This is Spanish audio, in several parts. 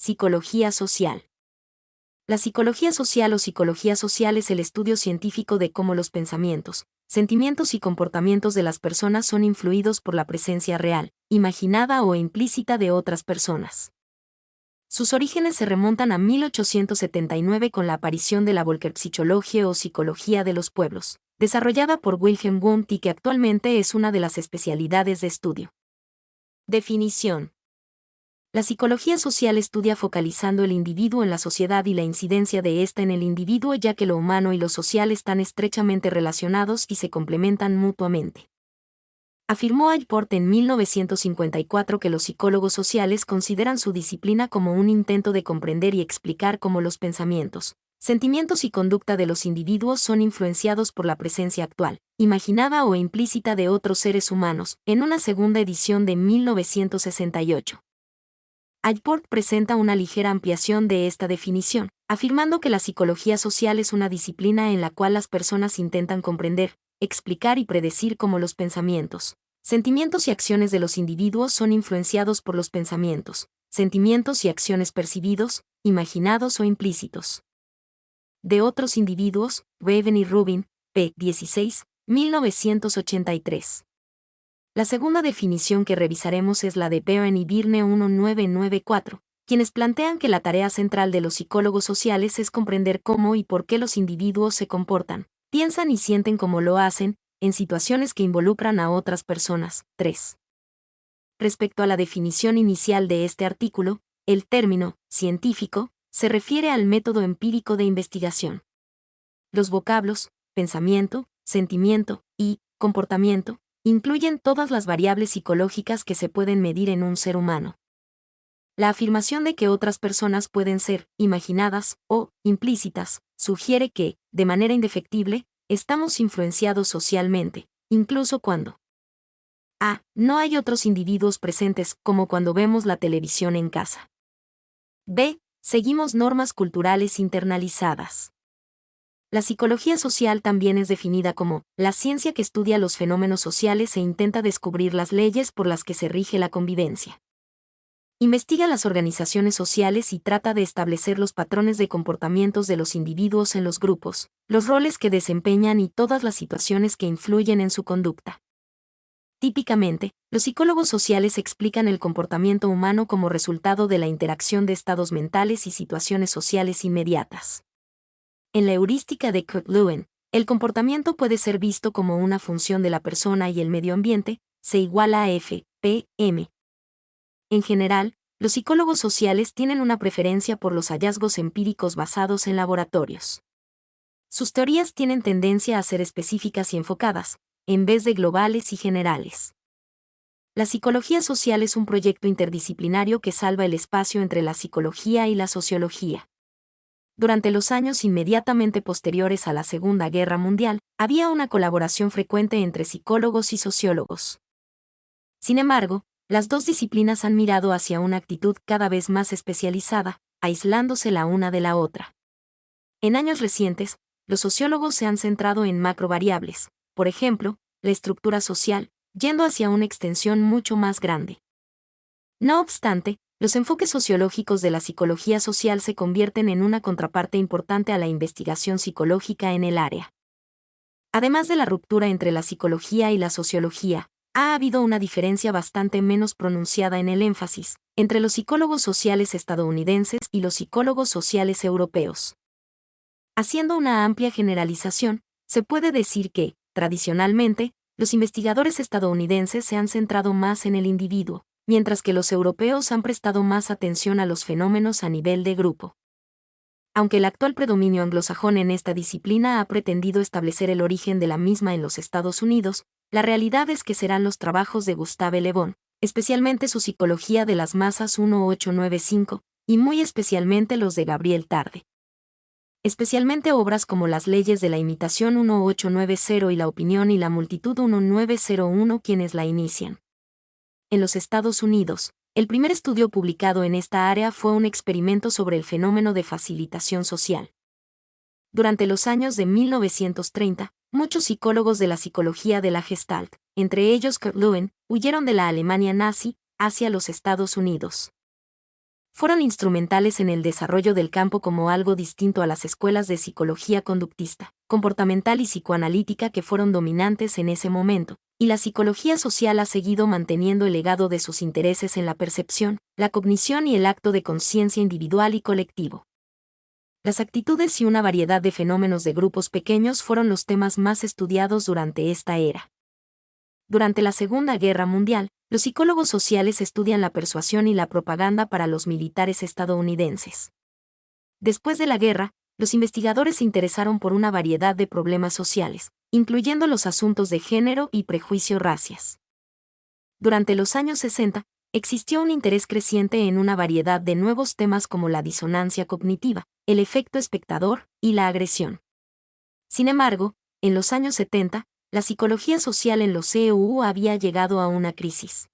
Psicología social. La psicología social o psicología social es el estudio científico de cómo los pensamientos, sentimientos y comportamientos de las personas son influidos por la presencia real, imaginada o implícita de otras personas. Sus orígenes se remontan a 1879 con la aparición de la Volkerpsychologie o psicología de los pueblos, desarrollada por Wilhelm Wundt y que actualmente es una de las especialidades de estudio. Definición. La psicología social estudia focalizando el individuo en la sociedad y la incidencia de ésta en el individuo, ya que lo humano y lo social están estrechamente relacionados y se complementan mutuamente. Afirmó Allport en 1954 que los psicólogos sociales consideran su disciplina como un intento de comprender y explicar cómo los pensamientos, sentimientos y conducta de los individuos son influenciados por la presencia actual, imaginada o implícita de otros seres humanos, en una segunda edición de 1968. Allport presenta una ligera ampliación de esta definición, afirmando que la psicología social es una disciplina en la cual las personas intentan comprender, explicar y predecir cómo los pensamientos, sentimientos y acciones de los individuos son influenciados por los pensamientos, sentimientos y acciones percibidos, imaginados o implícitos de otros individuos. Raven y Rubin, p. 16, 1983. La segunda definición que revisaremos es la de Beren y Birne 1994, quienes plantean que la tarea central de los psicólogos sociales es comprender cómo y por qué los individuos se comportan, piensan y sienten como lo hacen, en situaciones que involucran a otras personas. 3. Respecto a la definición inicial de este artículo, el término científico se refiere al método empírico de investigación. Los vocablos pensamiento, sentimiento y comportamiento incluyen todas las variables psicológicas que se pueden medir en un ser humano. La afirmación de que otras personas pueden ser imaginadas o implícitas sugiere que, de manera indefectible, estamos influenciados socialmente, incluso cuando a. No hay otros individuos presentes, como cuando vemos la televisión en casa. b. Seguimos normas culturales internalizadas. La psicología social también es definida como la ciencia que estudia los fenómenos sociales e intenta descubrir las leyes por las que se rige la convivencia. Investiga las organizaciones sociales y trata de establecer los patrones de comportamientos de los individuos en los grupos, los roles que desempeñan y todas las situaciones que influyen en su conducta. Típicamente, los psicólogos sociales explican el comportamiento humano como resultado de la interacción de estados mentales y situaciones sociales inmediatas. En la heurística de Kurt Lewin, el comportamiento puede ser visto como una función de la persona y el medio ambiente, C igual a F, P, M. En general, los psicólogos sociales tienen una preferencia por los hallazgos empíricos basados en laboratorios. Sus teorías tienen tendencia a ser específicas y enfocadas, en vez de globales y generales. La psicología social es un proyecto interdisciplinario que salva el espacio entre la psicología y la sociología. Durante los años inmediatamente posteriores a la Segunda Guerra Mundial, había una colaboración frecuente entre psicólogos y sociólogos. Sin embargo, las dos disciplinas han mirado hacia una actitud cada vez más especializada, aislándose la una de la otra. En años recientes, los sociólogos se han centrado en macrovariables, por ejemplo, la estructura social, yendo hacia una extensión mucho más grande. No obstante, los enfoques sociológicos de la psicología social se convierten en una contraparte importante a la investigación psicológica en el área. Además de la ruptura entre la psicología y la sociología, ha habido una diferencia bastante menos pronunciada en el énfasis entre los psicólogos sociales estadounidenses y los psicólogos sociales europeos. Haciendo una amplia generalización, se puede decir que, tradicionalmente, los investigadores estadounidenses se han centrado más en el individuo, mientras que los europeos han prestado más atención a los fenómenos a nivel de grupo. Aunque el actual predominio anglosajón en esta disciplina ha pretendido establecer el origen de la misma en los Estados Unidos, la realidad es que serán los trabajos de Gustave Le Bon, especialmente su Psicología de las Masas 1895, y muy especialmente los de Gabriel Tarde. Especialmente obras como Las leyes de la imitación 1890 y La opinión y la multitud 1901 quienes la inician. En los Estados Unidos, el primer estudio publicado en esta área fue un experimento sobre el fenómeno de facilitación social. Durante los años de 1930, muchos psicólogos de la psicología de la Gestalt, entre ellos Kurt Lewin, huyeron de la Alemania nazi hacia los Estados Unidos. fueron instrumentales en el desarrollo del campo como algo distinto a las escuelas de psicología conductista, comportamental y psicoanalítica que fueron dominantes en ese momento, y la psicología social ha seguido manteniendo el legado de sus intereses en la percepción, la cognición y el acto de conciencia individual y colectivo. Las actitudes y una variedad de fenómenos de grupos pequeños fueron los temas más estudiados durante esta era. Durante la Segunda Guerra Mundial, los psicólogos sociales estudian la persuasión y la propaganda para los militares estadounidenses. Después de la guerra, los investigadores se interesaron por una variedad de problemas sociales, incluyendo los asuntos de género y prejuicio racias. Durante los años 60, existió un interés creciente en una variedad de nuevos temas como la disonancia cognitiva, el efecto espectador y la agresión. Sin embargo, en los años 70, la psicología social en los CEU había llegado a una crisis.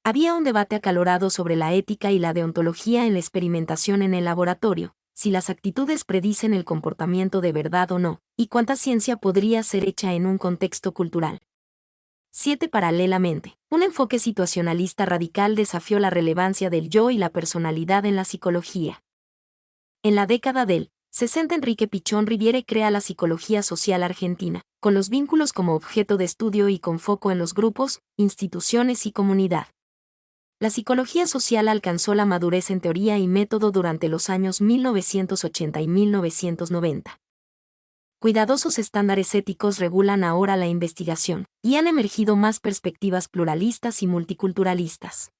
Había un debate acalorado sobre la ética y la deontología en la experimentación en el laboratorio, si las actitudes predicen el comportamiento de verdad o no, y cuánta ciencia podría ser hecha en un contexto cultural. 7. Paralelamente, un enfoque situacionalista radical desafió la relevancia del yo y la personalidad en la psicología. En la década del 60, Enrique Pichón Riviere crea la psicología social argentina, con los vínculos como objeto de estudio y con foco en los grupos, instituciones y comunidad. La psicología social alcanzó la madurez en teoría y método durante los años 1980 y 1990. Cuidadosos estándares éticos regulan ahora la investigación, y han emergido más perspectivas pluralistas y multiculturalistas.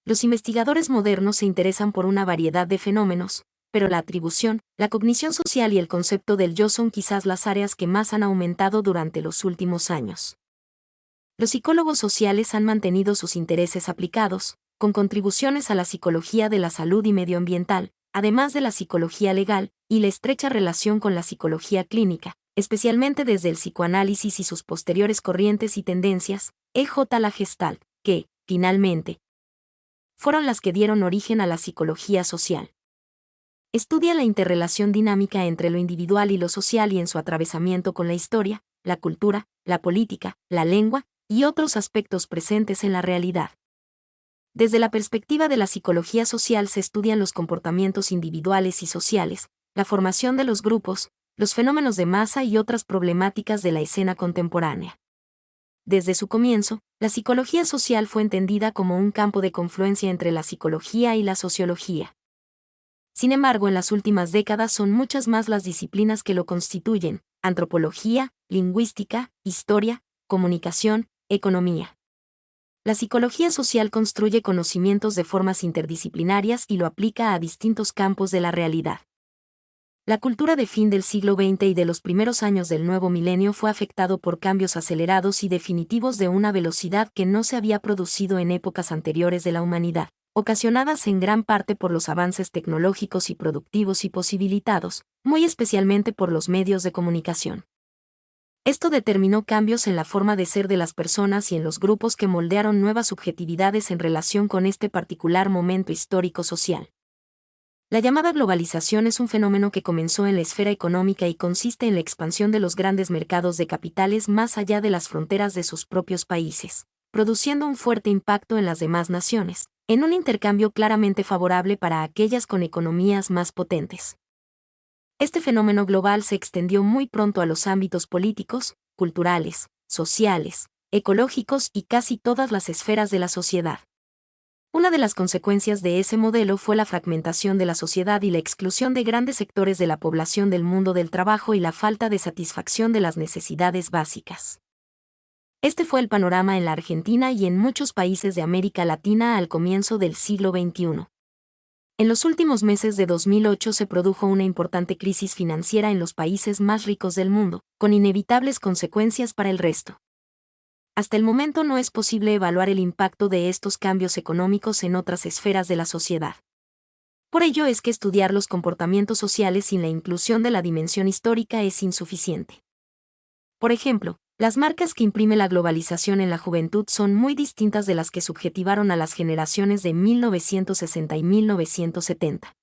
Los investigadores modernos se interesan por una variedad de fenómenos, pero la atribución, la cognición social y el concepto del yo son quizás las áreas que más han aumentado durante los últimos años. Los psicólogos sociales han mantenido sus intereses aplicados, con contribuciones a la psicología de la salud y medioambiental, además de la psicología legal, y la estrecha relación con la psicología clínica, especialmente desde el psicoanálisis y sus posteriores corrientes y tendencias, la Gestalt, que, finalmente, fueron las que dieron origen a la psicología social. Estudia la interrelación dinámica entre lo individual y lo social y en su atravesamiento con la historia, la cultura, la política, la lengua, y otros aspectos presentes en la realidad. Desde la perspectiva de la psicología social se estudian los comportamientos individuales y sociales, la formación de los grupos, los fenómenos de masa y otras problemáticas de la escena contemporánea. Desde su comienzo, la psicología social fue entendida como un campo de confluencia entre la psicología y la sociología. Sin embargo, en las últimas décadas son muchas más las disciplinas que lo constituyen: antropología, lingüística, historia, comunicación, economía. La psicología social construye conocimientos de formas interdisciplinarias y lo aplica a distintos campos de la realidad. La cultura de fin del siglo XX y de los primeros años del nuevo milenio fue afectado por cambios acelerados y definitivos de una velocidad que no se había producido en épocas anteriores de la humanidad, ocasionadas en gran parte por los avances tecnológicos y productivos y posibilitados, muy especialmente por los medios de comunicación. Esto determinó cambios en la forma de ser de las personas y en los grupos que moldearon nuevas subjetividades en relación con este particular momento histórico social. La llamada globalización es un fenómeno que comenzó en la esfera económica y consiste en la expansión de los grandes mercados de capitales más allá de las fronteras de sus propios países, produciendo un fuerte impacto en las demás naciones, en un intercambio claramente favorable para aquellas con economías más potentes. Este fenómeno global se extendió muy pronto a los ámbitos políticos, culturales, sociales, ecológicos y casi todas las esferas de la sociedad. Una de las consecuencias de ese modelo fue la fragmentación de la sociedad y la exclusión de grandes sectores de la población del mundo del trabajo y la falta de satisfacción de las necesidades básicas. Este fue el panorama en la Argentina y en muchos países de América Latina al comienzo del siglo XXI. En los últimos meses de 2008 se produjo una importante crisis financiera en los países más ricos del mundo, con inevitables consecuencias para el resto. Hasta el momento no es posible evaluar el impacto de estos cambios económicos en otras esferas de la sociedad. Por ello es que estudiar los comportamientos sociales sin la inclusión de la dimensión histórica es insuficiente. Por ejemplo, las marcas que imprime la globalización en la juventud son muy distintas de las que subjetivaron a las generaciones de 1960 y 1970.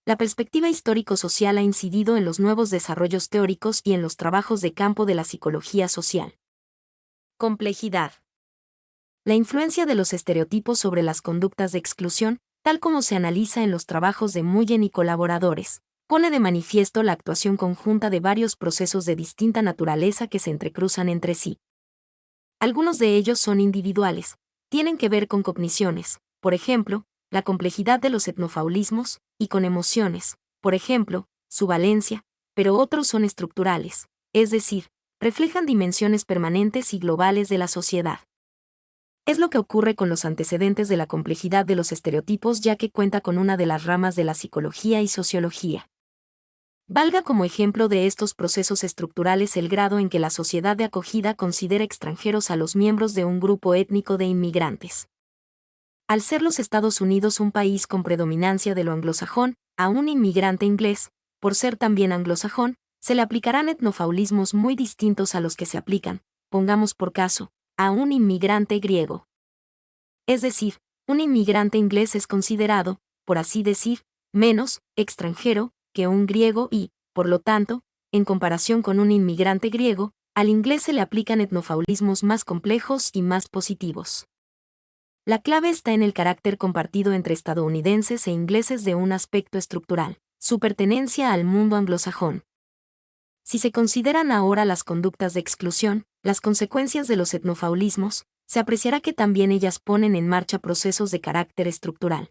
La perspectiva histórico-social ha incidido en los nuevos desarrollos teóricos y en los trabajos de campo de la psicología social. Complejidad. La influencia de los estereotipos sobre las conductas de exclusión, tal como se analiza en los trabajos de Mullen y colaboradores, pone de manifiesto la actuación conjunta de varios procesos de distinta naturaleza que se entrecruzan entre sí. Algunos de ellos son individuales, tienen que ver con cogniciones, por ejemplo, la complejidad de los etnofaulismos, y con emociones, por ejemplo, su valencia, pero otros son estructurales, es decir, reflejan dimensiones permanentes y globales de la sociedad. Es lo que ocurre con los antecedentes de la complejidad de los estereotipos, ya que cuenta con una de las ramas de la psicología y sociología. Valga como ejemplo de estos procesos estructurales el grado en que la sociedad de acogida considera extranjeros a los miembros de un grupo étnico de inmigrantes. Al ser los Estados Unidos un país con predominancia de lo anglosajón, a un inmigrante inglés, por ser también anglosajón, se le aplicarán etnofaulismos muy distintos a los que se aplican, pongamos por caso, a un inmigrante griego. Es decir, un inmigrante inglés es considerado, por así decir, menos extranjero que un griego y, por lo tanto, en comparación con un inmigrante griego, al inglés se le aplican etnofaulismos más complejos y más positivos. La clave está en el carácter compartido entre estadounidenses e ingleses de un aspecto estructural, su pertenencia al mundo anglosajón. Si se consideran ahora las conductas de exclusión, las consecuencias de los etnofaulismos, se apreciará que también ellas ponen en marcha procesos de carácter estructural.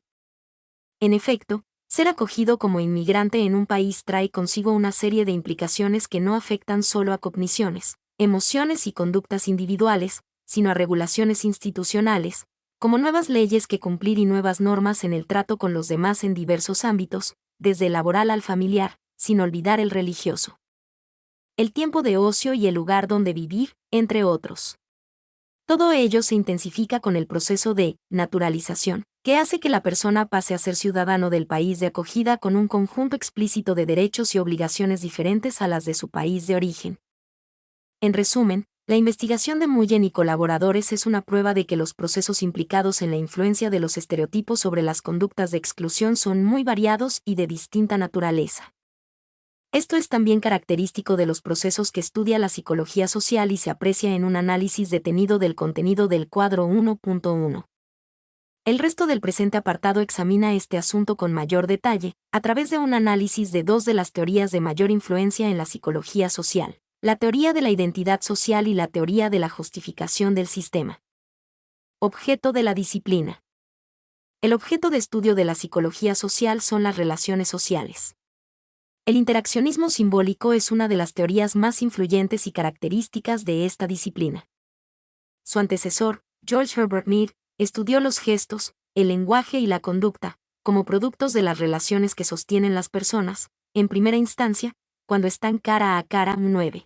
En efecto, ser acogido como inmigrante en un país trae consigo una serie de implicaciones que no afectan solo a cogniciones, emociones y conductas individuales, sino a regulaciones institucionales, como nuevas leyes que cumplir y nuevas normas en el trato con los demás en diversos ámbitos, desde el laboral al familiar, sin olvidar el religioso. El tiempo de ocio y el lugar donde vivir, entre otros. Todo ello se intensifica con el proceso de naturalización, que hace que la persona pase a ser ciudadano del país de acogida con un conjunto explícito de derechos y obligaciones diferentes a las de su país de origen. En resumen, la investigación de Mullen y colaboradores es una prueba de que los procesos implicados en la influencia de los estereotipos sobre las conductas de exclusión son muy variados y de distinta naturaleza. Esto es también característico de los procesos que estudia la psicología social y se aprecia en un análisis detenido del contenido del cuadro 1.1. El resto del presente apartado examina este asunto con mayor detalle, a través de un análisis de dos de las teorías de mayor influencia en la psicología social, la teoría de la identidad social y la teoría de la justificación del sistema. Objeto de la disciplina. El objeto de estudio de la psicología social son las relaciones sociales. El interaccionismo simbólico es una de las teorías más influyentes y características de esta disciplina. Su antecesor, George Herbert Mead, estudió los gestos, el lenguaje y la conducta, como productos de las relaciones que sostienen las personas, en primera instancia, cuando están cara a cara. 9.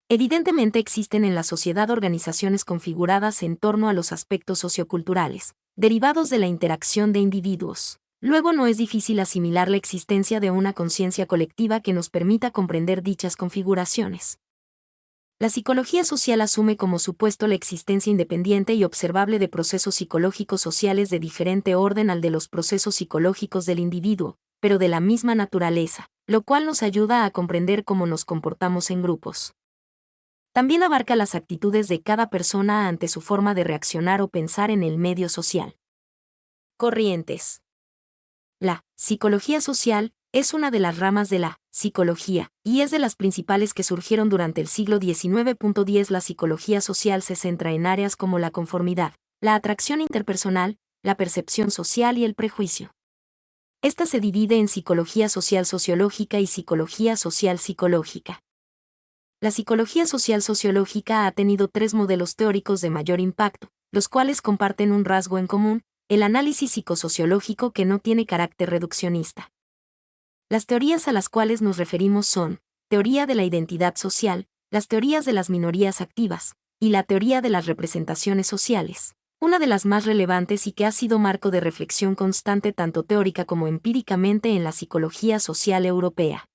Evidentemente existen en la sociedad organizaciones configuradas en torno a los aspectos socioculturales, derivados de la interacción de individuos. Luego no es difícil asimilar la existencia de una conciencia colectiva que nos permita comprender dichas configuraciones. La psicología social asume como supuesto la existencia independiente y observable de procesos psicológicos sociales de diferente orden al de los procesos psicológicos del individuo, pero de la misma naturaleza, lo cual nos ayuda a comprender cómo nos comportamos en grupos. También abarca las actitudes de cada persona ante su forma de reaccionar o pensar en el medio social. Corrientes. La psicología social es una de las ramas de la psicología, y es de las principales que surgieron durante el siglo XIX. La psicología social se centra en áreas como la conformidad, la atracción interpersonal, la percepción social y el prejuicio. Esta se divide en psicología social sociológica y psicología social psicológica. La psicología social sociológica ha tenido tres modelos teóricos de mayor impacto, los cuales comparten un rasgo en común: el análisis psicosociológico que no tiene carácter reduccionista. Las teorías a las cuales nos referimos son teoría de la identidad social, las teorías de las minorías activas, y la teoría de las representaciones sociales, una de las más relevantes y que ha sido marco de reflexión constante tanto teórica como empíricamente en la psicología social europea.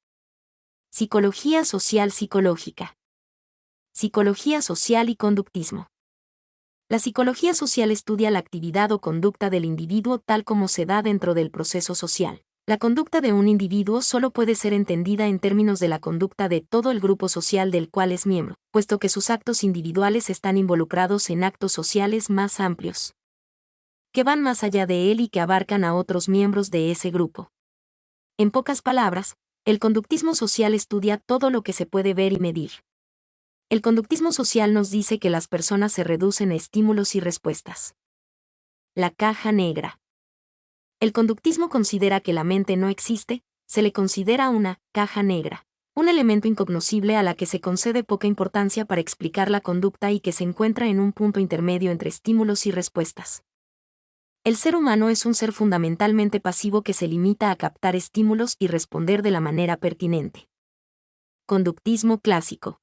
Psicología social psicológica. Psicología social y conductismo. La psicología social estudia la actividad o conducta del individuo tal como se da dentro del proceso social. La conducta de un individuo solo puede ser entendida en términos de la conducta de todo el grupo social del cual es miembro, puesto que sus actos individuales están involucrados en actos sociales más amplios. que van más allá de él y que abarcan a otros miembros de ese grupo. En pocas palabras, el conductismo social estudia todo lo que se puede ver y medir. El conductismo social nos dice que las personas se reducen a estímulos y respuestas. La caja negra. El conductismo considera que la mente no existe, se le considera una caja negra, un elemento incognoscible a la que se concede poca importancia para explicar la conducta y que se encuentra en un punto intermedio entre estímulos y respuestas. El ser humano es un ser fundamentalmente pasivo que se limita a captar estímulos y responder de la manera pertinente. Conductismo clásico.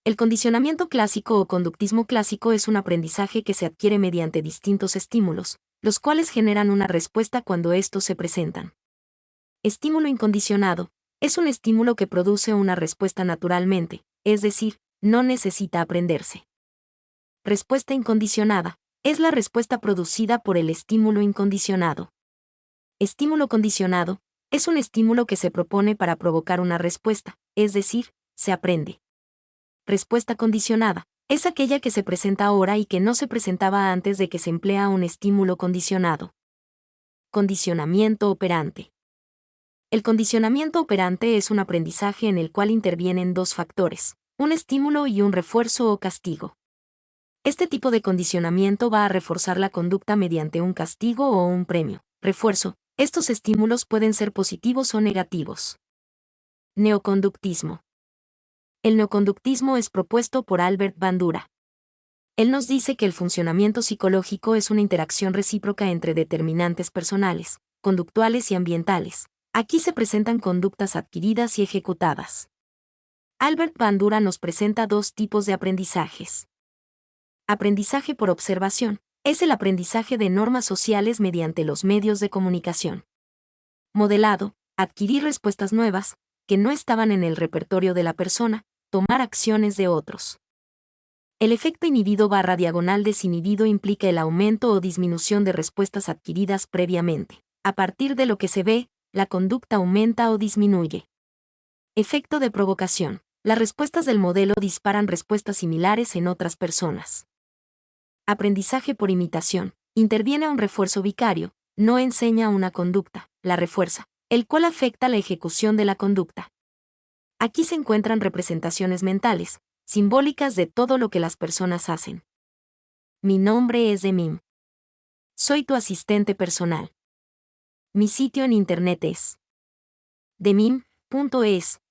El condicionamiento clásico o conductismo clásico es un aprendizaje que se adquiere mediante distintos estímulos, los cuales generan una respuesta cuando estos se presentan. Estímulo incondicionado. Es un estímulo que produce una respuesta naturalmente, es decir, no necesita aprenderse. Respuesta incondicionada. Es la respuesta producida por el estímulo incondicionado. Estímulo condicionado. Es un estímulo que se propone para provocar una respuesta, es decir, se aprende. Respuesta condicionada. Es aquella que se presenta ahora y que no se presentaba antes de que se emplea un estímulo condicionado. Condicionamiento operante. El condicionamiento operante es un aprendizaje en el cual intervienen dos factores, un estímulo y un refuerzo o castigo. Este tipo de condicionamiento va a reforzar la conducta mediante un castigo o un premio. Refuerzo. Estos estímulos pueden ser positivos o negativos. Neoconductismo. El neoconductismo es propuesto por Albert Bandura. Él nos dice que el funcionamiento psicológico es una interacción recíproca entre determinantes personales, conductuales y ambientales. Aquí se presentan conductas adquiridas y ejecutadas. Albert Bandura nos presenta dos tipos de aprendizajes. Aprendizaje por observación. Es el aprendizaje de normas sociales mediante los medios de comunicación. Modelado. Adquirir respuestas nuevas, que no estaban en el repertorio de la persona, tomar acciones de otros. El efecto inhibido/diagonal desinhibido implica el aumento o disminución de respuestas adquiridas previamente. A partir de lo que se ve, la conducta aumenta o disminuye. Efecto de provocación. Las respuestas del modelo disparan respuestas similares en otras personas. Aprendizaje por imitación. Interviene un refuerzo vicario, no enseña una conducta, la refuerza, el cual afecta la ejecución de la conducta. Aquí se encuentran representaciones mentales, simbólicas de todo lo que las personas hacen. Mi nombre es Demim. Soy tu asistente personal. Mi sitio en internet es demim.es.tl.